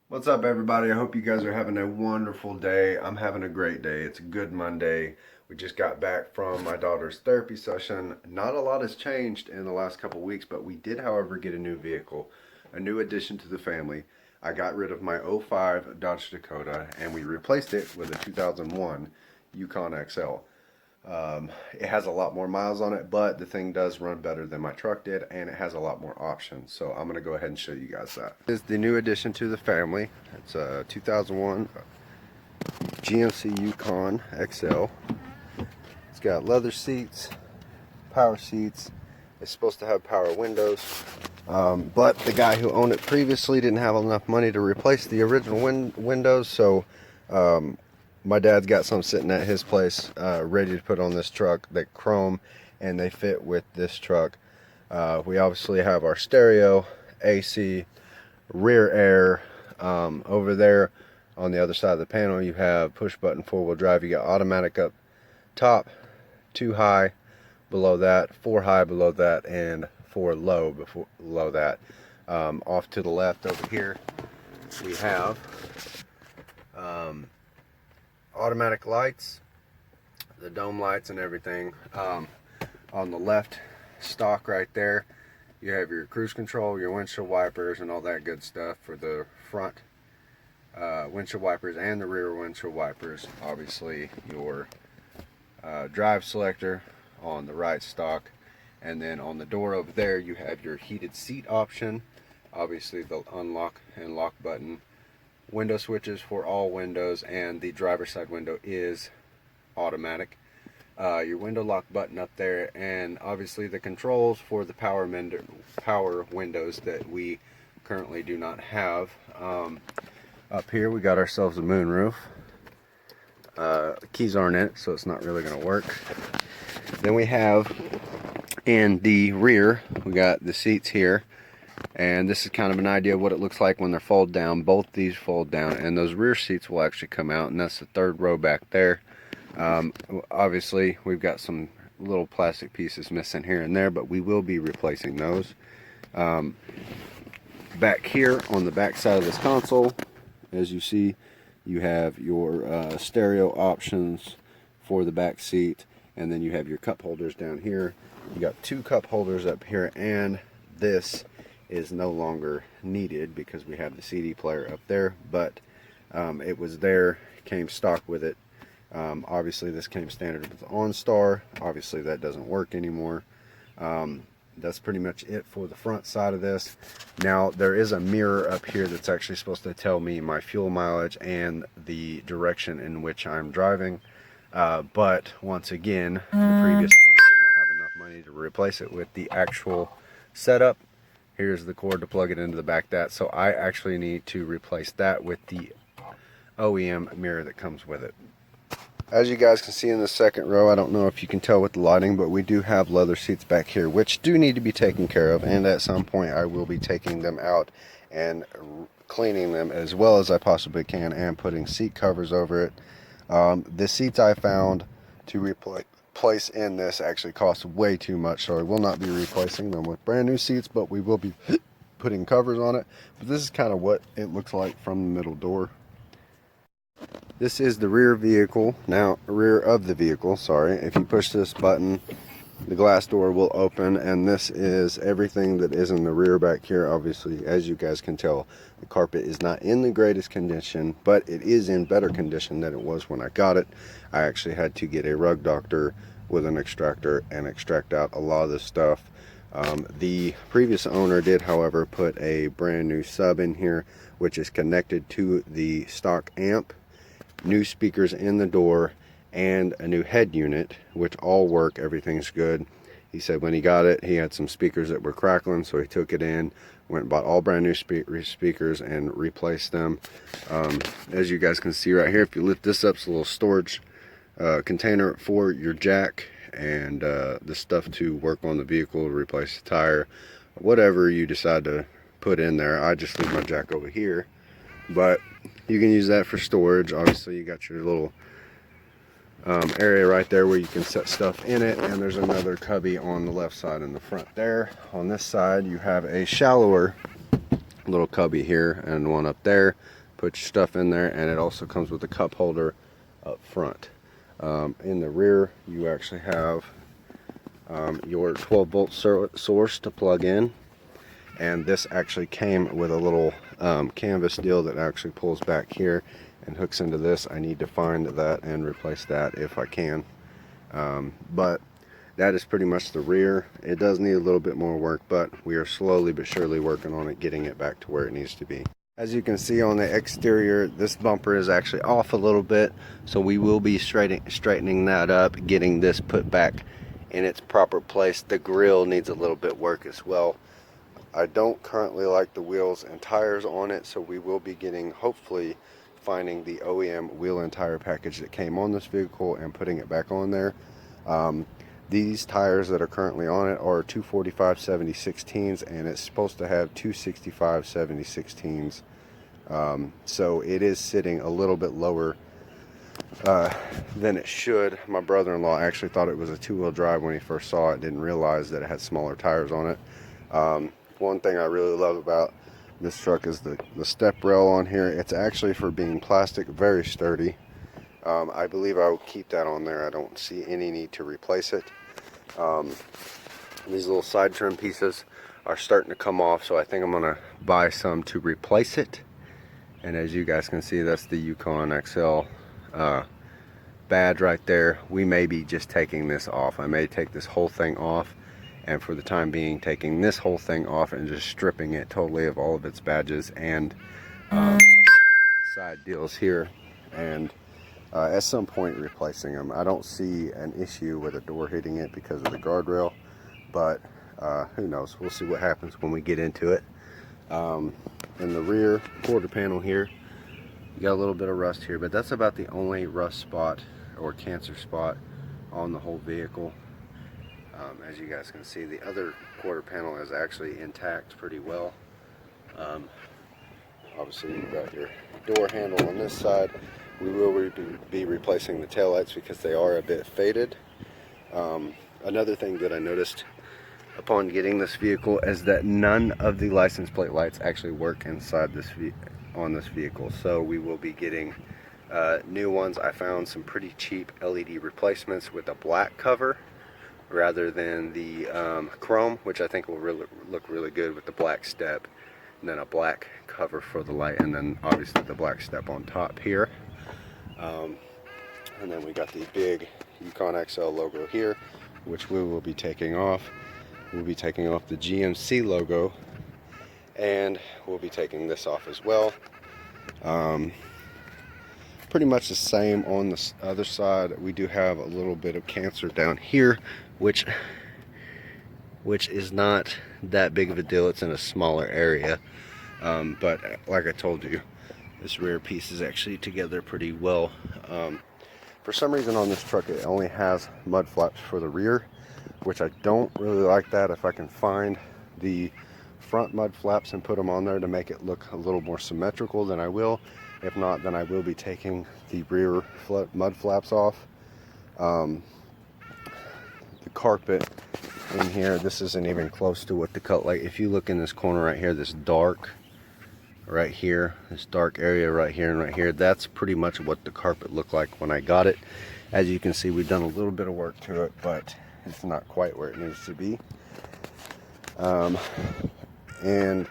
What's up, everybody? I hope you guys are having a wonderful day. I'm having a great day. It's a good Monday. We just got back from my daughter's therapy session. Not a lot has changed in the last couple weeks, but we did, however, get a new vehicle, a new addition to the family. I got rid of my '05 Dodge Dakota and we replaced it with a 2001 Yukon XL. It has a lot more miles on it, but the thing does run better than my truck did, and it has a lot more options. So I'm going to go ahead and show you guys that. This is the new addition to the family. It's a 2001 GMC Yukon XL. It's got leather seats, power seats. It's supposed to have power windows, but the guy who owned it previously didn't have enough money to replace the original windows, so my dad's got some sitting at his place ready to put on this truck. They chrome and they fit with this truck. We obviously have our stereo, AC, rear air. Over there on the other side of the panel you have push button 4-wheel drive. You got automatic up top, 2 high below that, 4 high below that, and 4 low below that. Off to the left over here we have automatic lights, the dome lights and everything. On the left stock right there you have your cruise control, your windshield wipers, and all that good stuff for the front windshield wipers and the rear windshield wipers. Obviously your drive selector on the right stock, and then on the door over there you have your heated seat option, obviously the unlock and lock button, window switches for all windows, and the driver's side window is automatic. Your window lock button up there, and obviously the controls for the power windows that we currently do not have. Up here we got ourselves a moonroof. Keys aren't in it, so it's not really going to work. Then we have in the rear we got the seats here, and this is kind of an idea of what it looks like when they're fold down. Both these fold down, and those rear seats will actually come out, and that's the third row back there. Obviously we've got some little plastic pieces missing here and there, but we will be replacing those. Back here on the back side of this console, as you see, you have your stereo options for the back seat, and then you have your cup holders down here. You got 2 cup holders up here, and this is no longer needed because we have the CD player up there, but it was there, came stock with it. Obviously this came standard with OnStar. Obviously that doesn't work anymore. That's pretty much it for the front side of this. Now there is a mirror up here that's actually supposed to tell me my fuel mileage and the direction in which I'm driving, but once again the previous owner did not have enough money to replace it with the actual setup. Here's the cord to plug it into the back of that, so I actually need to replace that with the OEM mirror that comes with it. As you guys can see in the second row, I don't know if you can tell with the lighting, but we do have leather seats back here, which do need to be taken care of, and at some point I will be taking them out and cleaning them as well as I possibly can, and putting seat covers over it. The seats I found to replace in this actually cost way too much, so I will not be replacing them with brand new seats, but we will be putting covers on it. But this is kind of what it looks like from the middle door. This is the rear of the vehicle, sorry. If you push this button, the glass door will open, and this is everything that is in the rear back here. Obviously, as you guys can tell, the carpet is not in the greatest condition, but it is in better condition than it was when I got it. I actually had to get a rug doctor with an extractor and extract out a lot of this stuff. The previous owner did, however, put a brand new sub in here, which is connected to the stock amp, new speakers in the door, and a new head unit, which all work. Everything's good. He said when he got it, he had some speakers that were crackling, so he took it in, went and bought all brand new speakers and replaced them. As you guys can see right here, if you lift this up, it's a little storage container for your jack and the stuff to work on the vehicle, to replace the tire, whatever you decide to put in there. I just leave my jack over here, but you can use that for storage. Obviously you got your little area right there where you can set stuff in it, and there's another cubby on the left side in the front there. On this side you have a shallower little cubby here and one up there. Put your stuff in there, and it also comes with a cup holder up front. In the rear, you actually have your 12-volt source to plug in, and this actually came with a little canvas deal that actually pulls back here and hooks into this. I need to find that and replace that if I can, but that is pretty much the rear. It does need a little bit more work, but we are slowly but surely working on it, getting it back to where it needs to be. As you can see on the exterior, this bumper is actually off a little bit, so we will be straightening that up, getting this put back in its proper place. The grille needs a little bit work as well. I don't currently like the wheels and tires on it, so we will be getting, hopefully finding the OEM wheel and tire package that came on this vehicle and putting it back on there. These tires that are currently on it are 245/70/16s, and it's supposed to have 265/70/16s. So it is sitting a little bit lower than it should. My brother-in-law actually thought it was a two-wheel drive when he first saw it, didn't realize that it had smaller tires on it. One thing I really love about this truck is the step rail on here. It's actually, for being plastic, very sturdy. I believe I will keep that on there. I don't see any need to replace it. These little side trim pieces are starting to come off, so I think I'm gonna buy some to replace it. And as you guys can see, that's the Yukon XL badge right there. We may be just taking this off. I may take this whole thing off, and for the time being taking this whole thing off and just stripping it totally of all of its badges and side deals here, and at some point replacing them. I don't see an issue with a door hitting it because of the guardrail, but who knows. We'll see what happens when we get into it. In the rear quarter panel here, you got a little bit of rust here, but that's about the only rust spot or cancer spot on the whole vehicle. As you guys can see, the other quarter panel is actually intact pretty well. Obviously you've got your door handle on this side. We will be replacing the taillights because they are a bit faded. Another thing that I noticed upon getting this vehicle is that none of the license plate lights actually work inside this on this vehicle. So we will be getting new ones. I found some pretty cheap LED replacements with a black cover rather than the chrome, which I think will look really good with the black step, and then a black cover for the light, and then obviously the black step on top here. And then we got the big Yukon XL logo here, which we will be taking off. We'll be taking off the GMC logo, and we'll be taking this off as well. Pretty much the same on the other side. We do have a little bit of cancer down here, which is not that big of a deal. It's in a smaller area, but like I told you, this rear piece is actually together pretty well. For some reason on this truck it only has mud flaps for the rear, which I don't really like that. If I can find the front mud flaps and put them on there to make it look a little more symmetrical, then I will. If not, then I will be taking the rear mud flaps off. The carpet in here, this isn't even close to what the cut. Like if you look in this corner right here, this dark right here, this dark area right here and right here, that's pretty much what the carpet looked like when I got it. As you can see, we've done a little bit of work to it, but it's not quite where it needs to be. And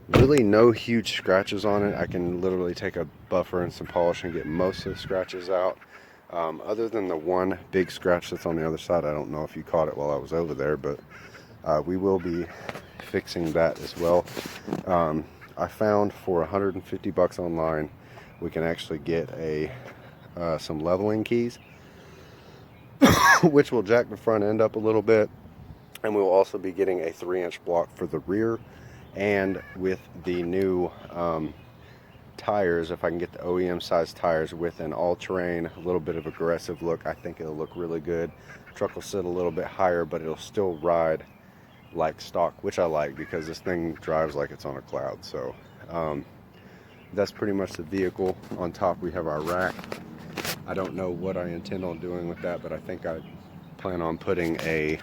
really no huge scratches on it. I can literally take a buffer and some polish and get most of the scratches out. Other than the one big scratch that's on the other side. I don't know if you caught it while I was over there, but we will be fixing that as well. I found for 150 bucks online, we can actually get some leveling keys, which will jack the front end up a little bit. And we'll also be getting a 3-inch block for the rear. And with the new tires, if I can get the OEM size tires with an all-terrain, a little bit of aggressive look, I think it'll look really good. Truck will sit a little bit higher, but it'll still ride like stock, which I like because this thing drives like it's on a cloud. So that's pretty much the vehicle. On top we have our rack. I don't know what I intend on doing with that, but I think I plan on putting a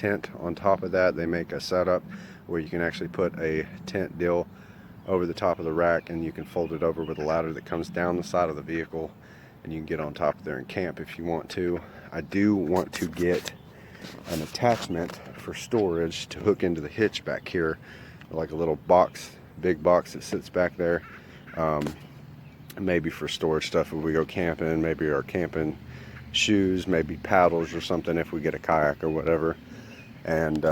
tent on top of that. They make a setup where you can actually put a tent deal over the top of the rack, and you can fold it over with a ladder that comes down the side of the vehicle, and you can get on top of there and camp if you want to. I do want to get an attachment for storage to hook into the hitch back here, like a little box, big box that sits back there, maybe for storage stuff if we go camping, maybe our camping shoes, maybe paddles or something if we get a kayak or whatever. And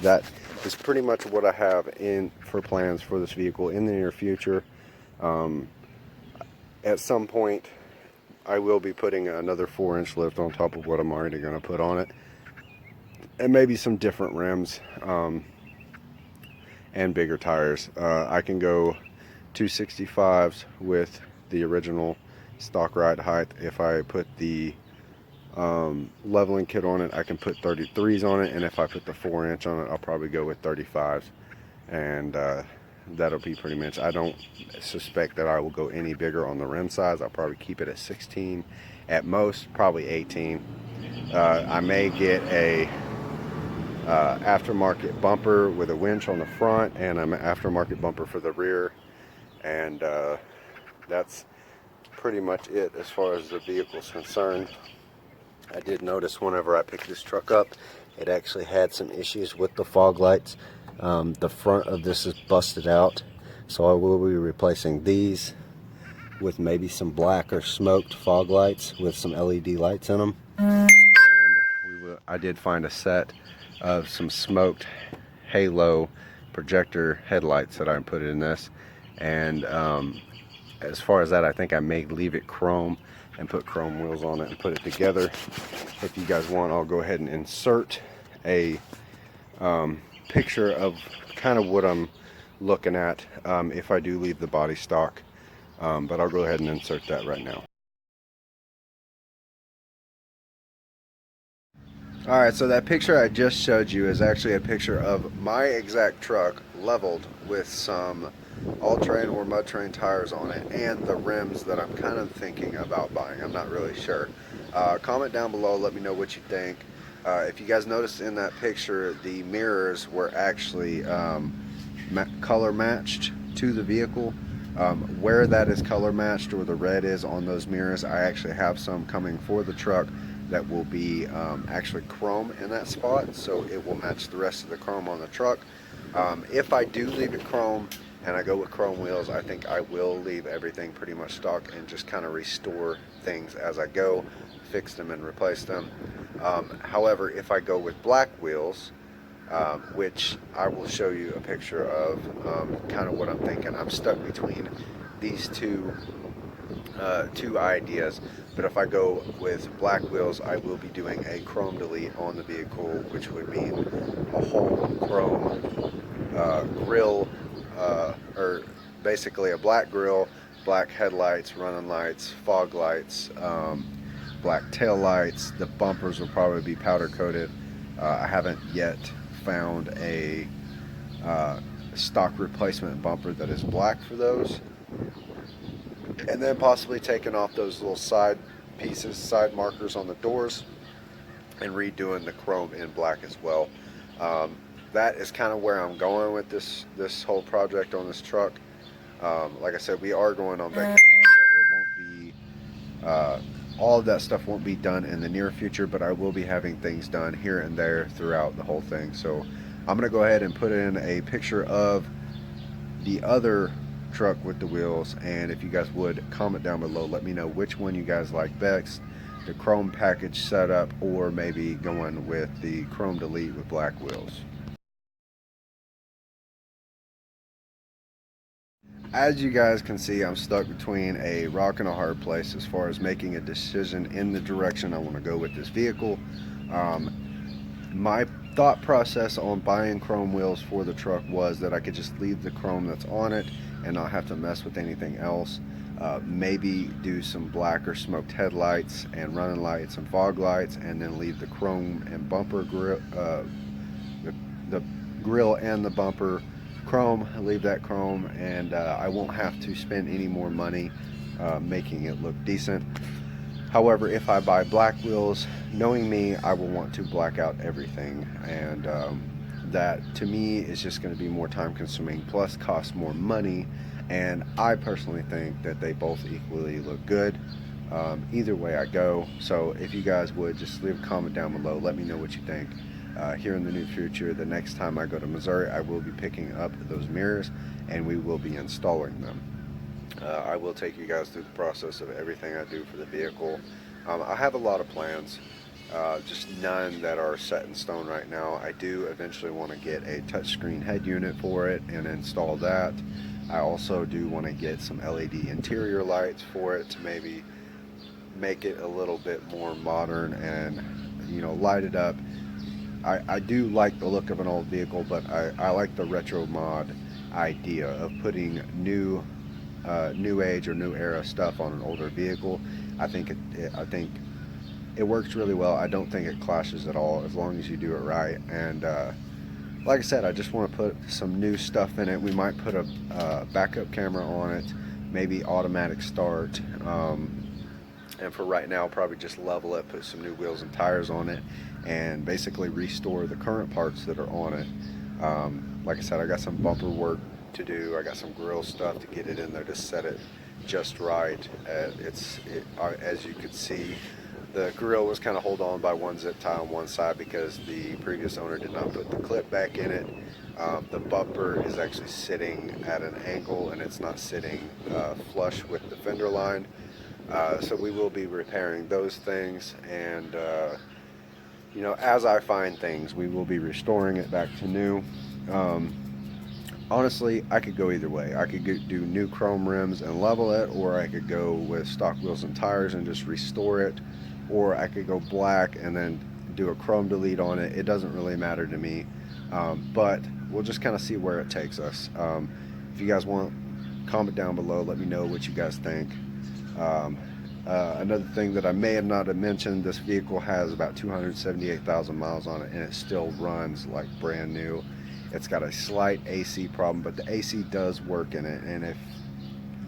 that is pretty much what I have in for plans for this vehicle in the near future. At some point I will be putting another 4-inch lift on top of what I'm already going to put on it, and maybe some different rims and bigger tires. I can go 265s with the original stock ride height. If I put the leveling kit on it, I can put 33s on it, and if I put the 4-inch on it, I'll probably go with 35s, and that'll be pretty much. I don't suspect that I will go any bigger on the rim size. I'll probably keep it at 16 at most, probably 18. I may get a aftermarket bumper with a winch on the front and an aftermarket bumper for the rear, and that's pretty much it as far as the vehicle's concerned. I did notice whenever I picked this truck up, it actually had some issues with the fog lights. The front of this is busted out, so I will be replacing these with maybe some black or smoked fog lights with some LED lights in them. And I did find a set of some smoked halo projector headlights that I put in this, and as far as that, I think I may leave it chrome and put chrome wheels on it and put it together. If you guys want, I'll go ahead and insert a picture of kind of what I'm looking at if I do leave the body stock, but I'll go ahead and insert that right now. Alright, so that picture I just showed you is actually a picture of my exact truck leveled with some all-terrain or mud-terrain tires on it, and the rims that I'm kind of thinking about buying. I'm not really sure. Comment down below, let me know what you think. If you guys noticed in that picture, the mirrors were actually color matched to the vehicle. Where that is color matched, or the red is on those mirrors, I actually have some coming for the truck that will be actually chrome in that spot, so it will match the rest of the chrome on the truck. If I do leave it chrome and I go with chrome wheels, I think I will leave everything pretty much stock and just kind of restore things as I go, fix them and replace them. However, if I go with black wheels, which I will show you a picture of, kind of what I'm thinking. I'm stuck between these two ideas, but if I go with black wheels, I will be doing a chrome delete on the vehicle, which would mean a whole chrome grill, or basically a black grill, black headlights, running lights, fog lights, black tail lights. The bumpers will probably be powder coated. I haven't yet found a stock replacement bumper that is black for those. And then possibly taking off those little side pieces, side markers on the doors, and redoing the chrome in black as well. That is kind of where I'm going with this whole project on this truck. Like I said, we are going on vacation, so it won't be all of that stuff won't be done in the near future, but I will be having things done here and there throughout the whole thing. So I'm gonna go ahead and put in a picture of the other truck with the wheels, and if you guys would comment down below, let me know which one you guys like best, the chrome package setup, or maybe going with the chrome delete with black wheels. As you guys can see, I'm stuck between a rock and a hard place as far as making a decision in the direction I want to go with this vehicle. My thought process on buying chrome wheels for the truck was that I could just leave the chrome that's on it and not have to mess with anything else. Maybe do some black or smoked headlights and running lights and fog lights, and then leave the chrome and bumper grill, the grill and the bumper chrome, leave that chrome, and I won't have to spend any more money making it look decent. However, if I buy black wheels, knowing me, I will want to black out everything, and that to me is just going to be more time consuming, plus cost more money. And I personally think that they both equally look good either way I go. So if you guys would just leave a comment down below, let me know what you think. Here in the near future, the next time I go to Missouri, I will be picking up those mirrors and we will be installing them. I will take you guys through the process of everything I do for the vehicle. I have a lot of plans, just none that are set in stone right now. I do eventually want to get a touchscreen head unit for it and install that. I also do want to get some LED interior lights for it to maybe make it a little bit more modern and, you know, light it up. I do like the look of an old vehicle, but I like the retro mod idea of putting new age or new era stuff on an older vehicle. I think it works really well. I don't think it clashes at all as long as you do it right. And like I said, I just want to put some new stuff in it. We might put a backup camera on it, maybe automatic start, and for right now probably just level it, put some new wheels and tires on it, and basically restore the current parts that are on it. Like I said, I got some bumper work to do. I got some grill stuff to get it in there to set it just right. As you could see, the grill was kind of held on by one zip tie on one side because the previous owner did not put the clip back in it. The bumper is actually sitting at an angle and it's not sitting flush with the fender line. So we will be repairing those things, and you know, as I find things, we will be restoring it back to new. Honestly, I could go either way. I could do new chrome rims and level it, or I could go with stock wheels and tires and just restore it, or I could go black and then do a chrome delete on it. It doesn't really matter to me, but we'll just kind of see where it takes us. If you guys want, comment down below, let me know what you guys think. Another thing that I may have not mentioned, this vehicle has about 278,000 miles on it and it still runs like brand new. It's got a slight AC problem, but the AC does work in it. And if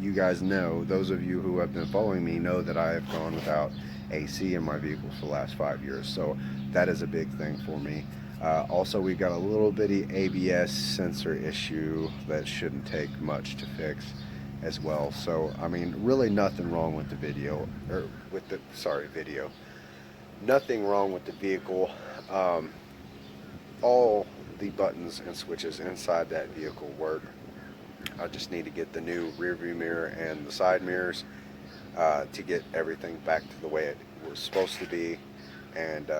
you guys know, those of you who have been following me know that I have gone without AC in my vehicle for the last 5 years. So that is a big thing for me. Also, we've got a little bitty ABS sensor issue that shouldn't take much to fix as well. So I mean, really nothing wrong with the video, or with the video, nothing wrong with the vehicle. All the buttons and switches inside that vehicle work. I just need to get the new rear view mirror and the side mirrors to get everything back to the way it was supposed to be, and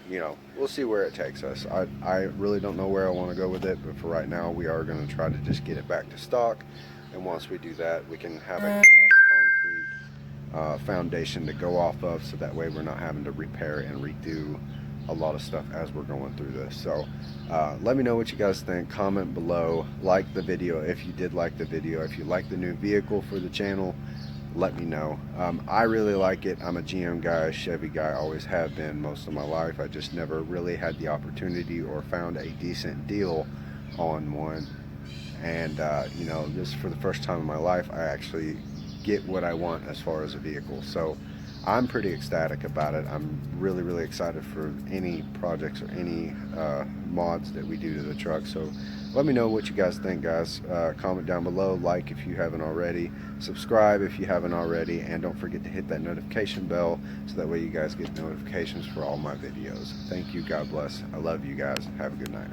you know, we'll see where it takes us. I really don't know where I want to go with it, but for right now we are going to try to just get it back to stock. And once we do that, we can have a concrete foundation to go off of, so that way we're not having to repair and redo a lot of stuff as we're going through this. So let me know what you guys think. Comment below, like the video if you did like the video. If you like the new vehicle for the channel, let me know. I really like it. I'm a GM guy, Chevy guy, always have been most of my life. I just never really had the opportunity or found a decent deal on one. And you know, this for the first time in my life, I actually get what I want as far as a vehicle. So I'm pretty ecstatic about it. I'm really excited for any projects or any mods that we do to the truck. So let me know what you guys think, guys. Comment down below, like if you haven't already, subscribe if you haven't already, and don't forget to hit that notification bell so that way you guys get notifications for all my videos. Thank you. God bless. I love you guys. Have a good night.